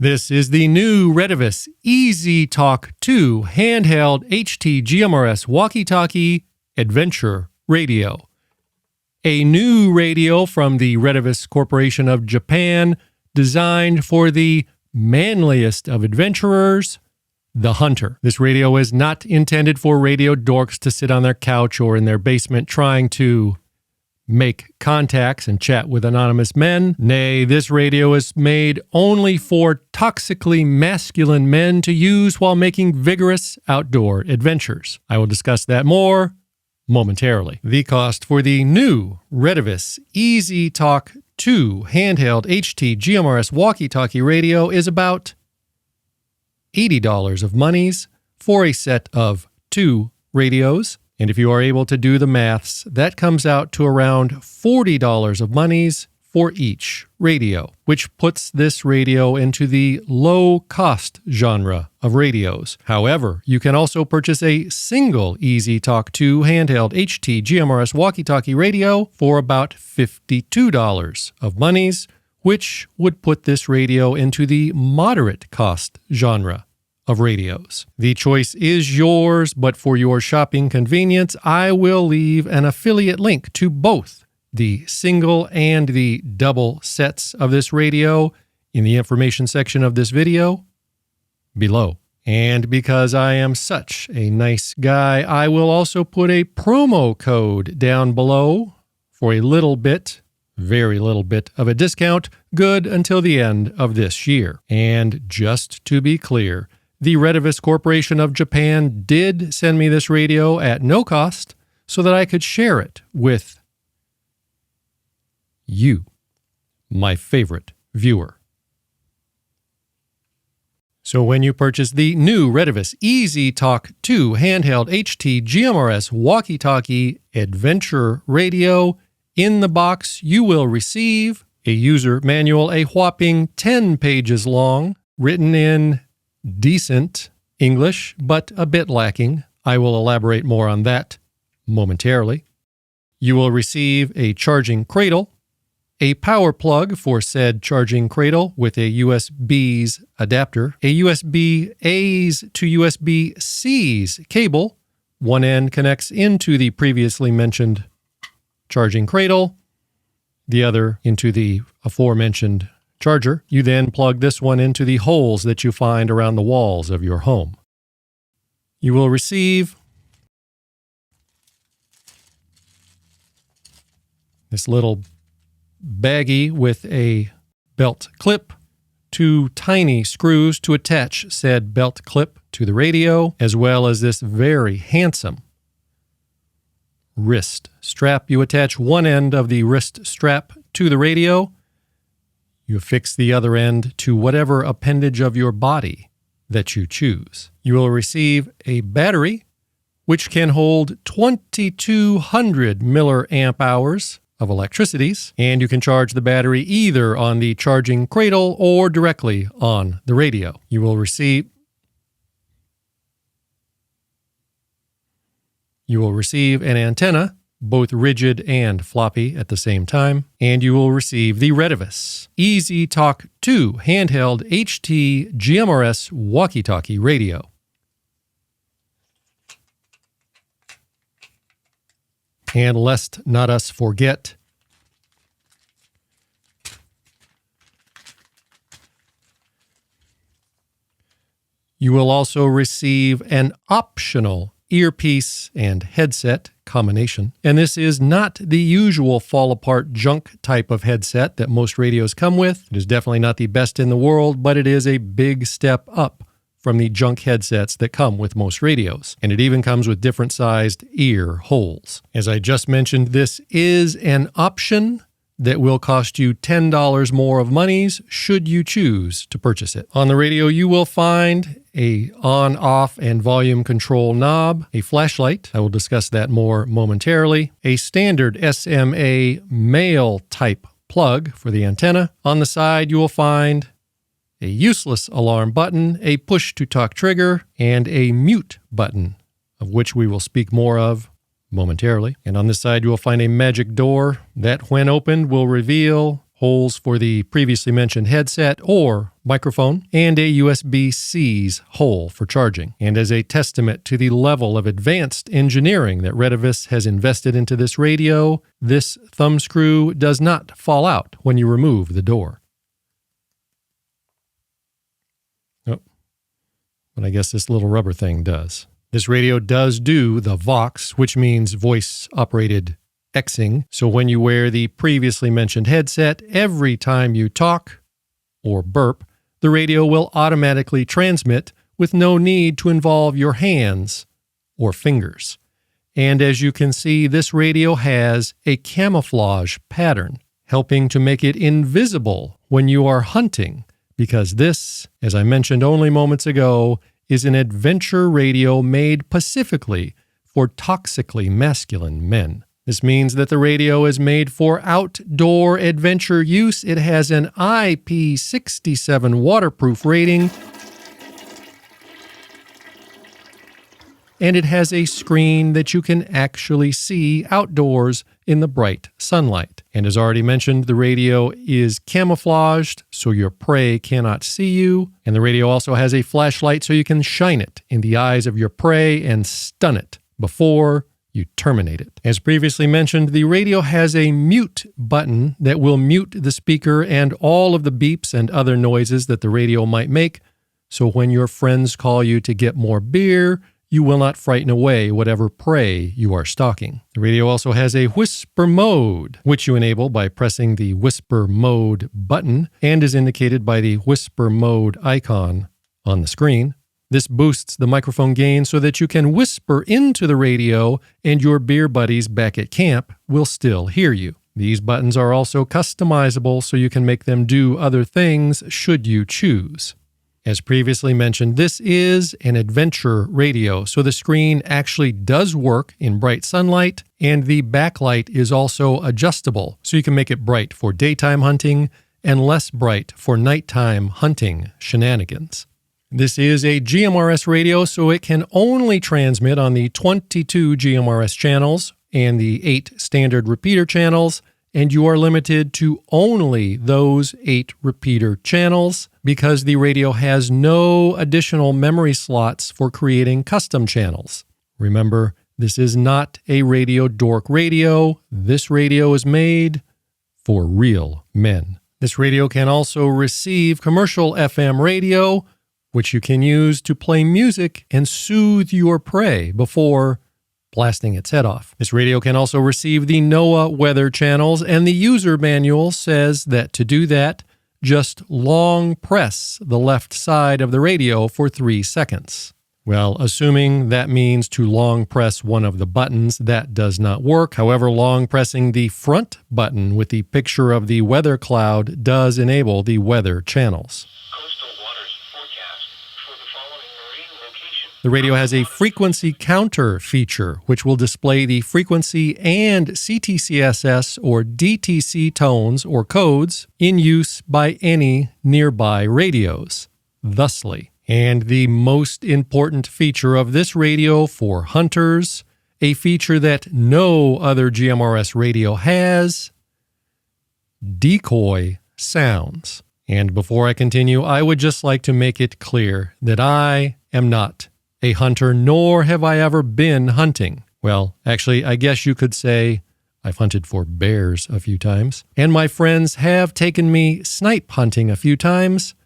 This is the new Retevis EZTalk-2 handheld HT GMRS walkie-talkie adventure radio. A new radio from the Retevis Corporation of Japan, designed for the manliest of adventurers, the hunter. This radio is not intended for radio dorks to sit on their couch or in their basement trying to make contacts and chat with anonymous men. Nay, this radio is made only for toxically masculine men to use while making vigorous outdoor adventures. I will discuss that more momentarily. The cost for the new Retevis EZTalk-2 handheld HT GMRS walkie-talkie radio is about $80 of monies for a set of 2 radios. And if you are able to do the maths, that comes out to around $40 of monies for each radio, which puts this radio into the low-cost genre of radios. However, you can also purchase a single EZTalk-2 handheld HT GMRS walkie-talkie radio for about $52 of monies, which would put this radio into the moderate cost genre of radios. The choice is yours, but for your shopping convenience, I will leave an affiliate link to both the single and the double sets of this radio in the information section of this video below. And because I am such a nice guy, I will also put a promo code down below for a little bit, very little bit of a discount, good until the end of this year. And just to be clear, the Retevis Corporation of Japan did send me this radio at no cost so that I could share it with you, my favorite viewer. So when you purchase the new Retevis EZTalk-2 handheld HT GMRS walkie-talkie adventure radio, in the box you will receive a user manual, a whopping 10 pages long, written in decent English, but a bit lacking. I will elaborate more on that momentarily. You will receive a charging cradle, a power plug for said charging cradle with a USB-A's adapter, a USB-A's to USB-C's cable. One end connects into the previously mentioned charging cradle, the other into the aforementioned charger. You then plug this one into the holes that you find around the walls of your home. You will receive this little baggie with a belt clip, 2 tiny screws to attach said belt clip to the radio, as well as this very handsome wrist strap. You attach one end of the wrist strap to the radio. You affix the other end to whatever appendage of your body that you choose. You will receive a battery which can hold 2,200 milliamp hours of electricities, and you can charge the battery either on the charging cradle or directly on the radio. You will receive an antenna, both rigid and floppy at the same time, and you will receive the Retevis EZTalk-2 handheld HT GMRS walkie-talkie radio. And lest not us forget, you will also receive an optional earpiece and headset combination. And this is not the usual fall-apart junk type of headset that most radios come with. It is definitely not the best in the world, but it is a big step up from the junk headsets that come with most radios. And it even comes with different sized ear holes. As I just mentioned, this is an option that will cost you $10 more of monies should you choose to purchase it. On the radio, you will find a on, off, and volume control knob, a flashlight. I will discuss that more momentarily. A standard SMA male type plug for the antenna. On the side, you will find a useless alarm button, a push-to-talk trigger, and a mute button, of which we will speak more of momentarily. And on this side, you will find a magic door that, when opened, will reveal holes for the previously mentioned headset or microphone, and a USB-C's hole for charging. And as a testament to the level of advanced engineering that Retevis has invested into this radio, this thumb screw does not fall out when you remove the door. Oh, but I guess this little rubber thing does. This radio does do the Vox, which means voice-operated Xing. So when you wear the previously mentioned headset, every time you talk or burp, the radio will automatically transmit with no need to involve your hands or fingers. And as you can see, this radio has a camouflage pattern, helping to make it invisible when you are hunting, because this, as I mentioned only moments ago, is an adventure radio made specifically for toxically masculine men. This means that the radio is made for outdoor adventure use. It has an IP67 waterproof rating, and it has a screen that you can actually see outdoors in the bright sunlight. And as already mentioned, the radio is camouflaged so your prey cannot see you. And the radio also has a flashlight so you can shine it in the eyes of your prey and stun it before you terminate it. As previously mentioned, the radio has a mute button that will mute the speaker and all of the beeps and other noises that the radio might make. So when your friends call you to get more beer, you will not frighten away whatever prey you are stalking. The radio also has a whisper mode, which you enable by pressing the whisper mode button and is indicated by the whisper mode icon on the screen. This boosts the microphone gain so that you can whisper into the radio and your beer buddies back at camp will still hear you. These buttons are also customizable so you can make them do other things should you choose. As previously mentioned, this is an adventure radio, so the screen actually does work in bright sunlight, and the backlight is also adjustable, so you can make it bright for daytime hunting and less bright for nighttime hunting shenanigans. This is a GMRS radio, so it can only transmit on the 22 GMRS channels and the 8 standard repeater channels, and you are limited to only those 8 repeater channels because the radio has no additional memory slots for creating custom channels. Remember, this is not a Radio Dork radio. This radio is made for real men. This radio can also receive commercial FM radio, which you can use to play music and soothe your prey before blasting its head off. This radio can also receive the NOAA weather channels, and the user manual says that to do that, just long press the left side of the radio for 3 seconds. Well, assuming that means to long press one of the buttons, that does not work. However, long pressing the front button with the picture of the weather cloud does enable the weather channels. The radio has a frequency counter feature, which will display the frequency and CTCSS or DTC tones or codes in use by any nearby radios, thusly. And the most important feature of this radio for hunters, a feature that no other GMRS radio has, decoy sounds. And before I continue, I would just like to make it clear that I am not a hunter, nor have I ever been hunting. Well, actually, I guess you could say I've hunted for bears a few times, and my friends have taken me snipe hunting a few times,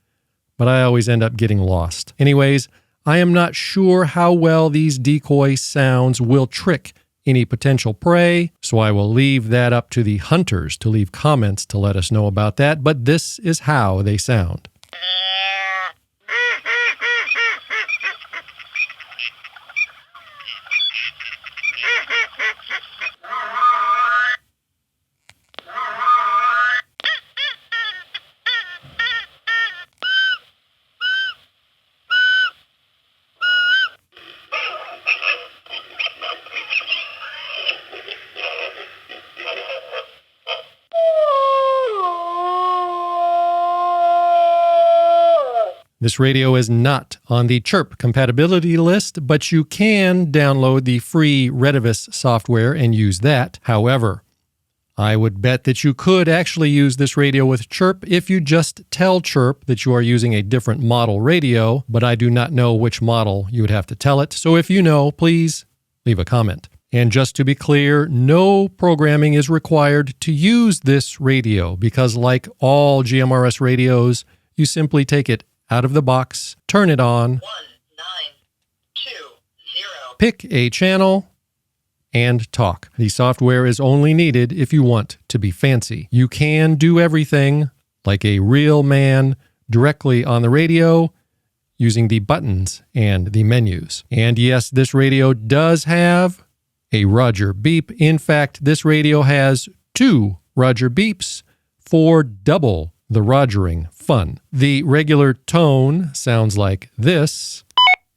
but I always end up getting lost. Anyways, I am not sure how well these decoy sounds will trick any potential prey, so I will leave that up to the hunters to leave comments to let us know about that, but this is how they sound. This radio is not on the chirp compatibility list, but you can download the free Retevis software and use that. However, I would bet that you could actually use this radio with Chirp if you just tell Chirp that you are using a different model radio, but I do not know which model you would have to tell it. So if you know, please leave a comment. And just to be clear, no programming is required to use this radio because like all GMRS radios, you simply take it out of the box, turn it on, 1920, pick a channel, and talk. The software is only needed if you want to be fancy. You can do everything like a real man directly on the radio using the buttons and the menus. And yes, this radio does have a Roger beep. In fact, this radio has 2 Roger beeps for double the Rogering fun. The regular tone sounds like this,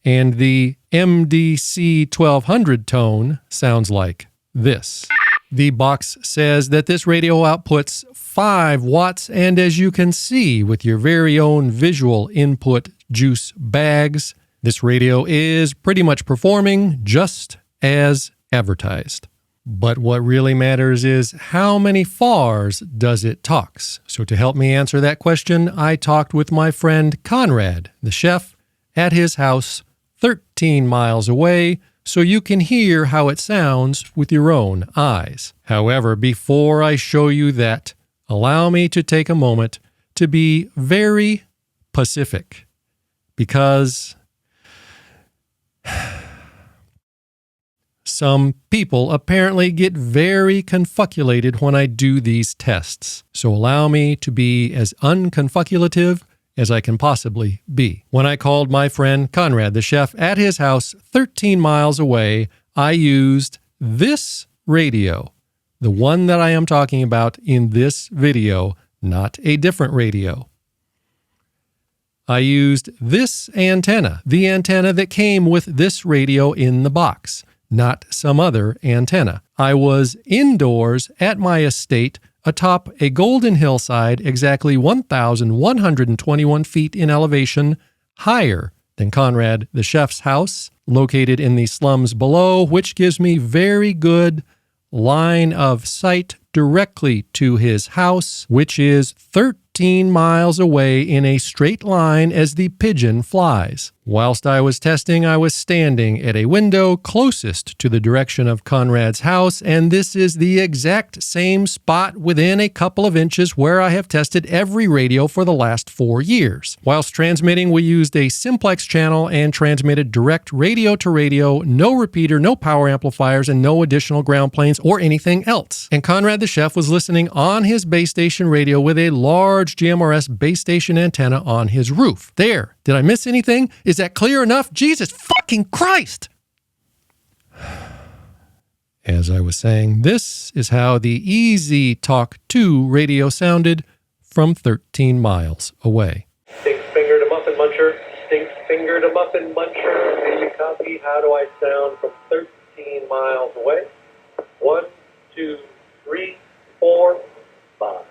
and the MDC 1200 tone sounds like this. The box says that this radio outputs 5 watts, and as you can see with your very own visual input juice bags, this radio is pretty much performing just as advertised. But what really matters is how many FARs does it talks? So to help me answer that question, I talked with my friend Conrad, the chef, at his house 13 miles away, so you can hear how it sounds with your own eyes. However, before I show you that, allow me to take a moment to be very Pacific, because some people apparently get very confuculated when I do these tests. So allow me to be as unconfuculative as I can possibly be. When I called my friend Conrad, the chef, at his house 13 miles away, I used this radio, the one that I am talking about in this video, not a different radio. I used this antenna, the antenna that came with this radio in the box, not some other antenna. I was indoors at my estate atop a golden hillside exactly 1,121 feet in elevation, higher than Conrad the chef's house, located in the slums below, which gives me very good line of sight directly to his house, which is 13 miles away in a straight line as the pigeon flies. Whilst I was testing, I was standing at a window closest to the direction of Conrad's house, and this is the exact same spot within a couple of inches where I have tested every radio for the last 4 years. Whilst transmitting, we used a simplex channel and transmitted direct radio to radio, no repeater, no power amplifiers, and no additional ground planes or anything else. And Conrad the chef was listening on his base station radio with a large GMRS base station antenna on his roof. There. Did I miss anything? Is that clear enough? Jesus fucking Christ! As I was saying, this is how the EZTalk-2 radio sounded from 13 miles away. Stink-fingered a muffin muncher. Stink-fingered a muffin muncher. Do you copy? How do I sound from 13 miles away? 1, 2, 3, 4, 5.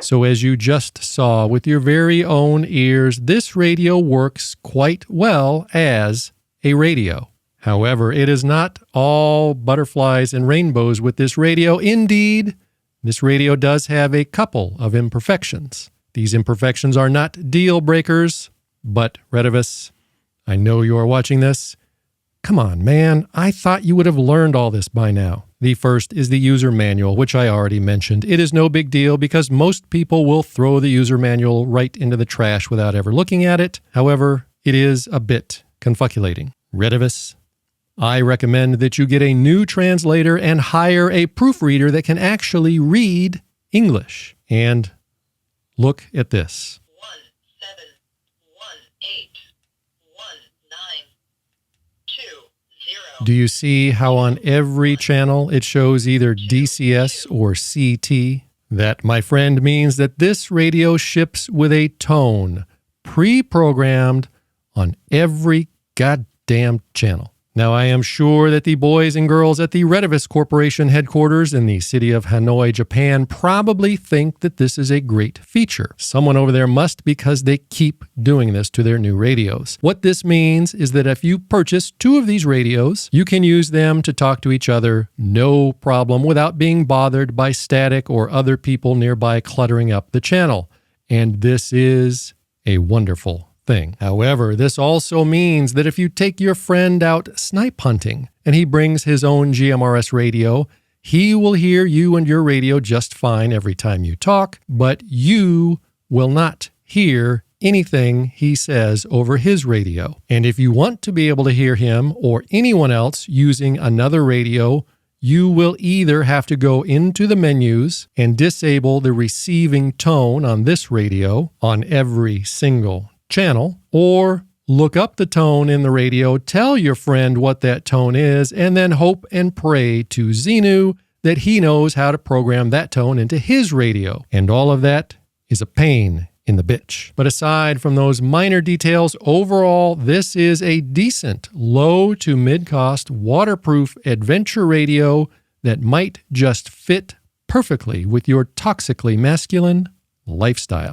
So as you just saw with your very own ears, this radio works quite well as a radio. However, it is not all butterflies and rainbows with this radio. Indeed, this radio does have a couple of imperfections. These imperfections are not deal breakers, but Retevis, I know you are watching this. Come on, man. I thought you would have learned all this by now. The first is the user manual, which I already mentioned. It is no big deal because most people will throw the user manual right into the trash without ever looking at it. However, it is a bit confuculating. Retevis, I recommend that you get a new translator and hire a proofreader that can actually read English. And look at this. 17181920. Do you see how on every channel it shows either DCS or CT? That, my friend, means that this radio ships with a tone pre-programmed on every goddamn channel. Now, I am sure that the boys and girls at the Retevis Corporation headquarters in the city of Hanoi, Japan, probably think that this is a great feature. Someone over there must, because they keep doing this to their new radios. What this means is that if you purchase 2 of these radios, you can use them to talk to each other, no problem, without being bothered by static or other people nearby cluttering up the channel. And this is a wonderful thing. However, this also means that if you take your friend out snipe hunting and he brings his own GMRS radio, he will hear you and your radio just fine every time you talk, but you will not hear anything he says over his radio. And if you want to be able to hear him or anyone else using another radio, you will either have to go into the menus and disable the receiving tone on this radio on every single channel, or look up the tone in the radio, tell your friend what that tone is, and then hope and pray to Xenu that he knows how to program that tone into his radio. And all of that is a pain in the bitch. But aside from those minor details, overall, this is a decent low to mid-cost waterproof adventure radio that might just fit perfectly with your toxically masculine lifestyle.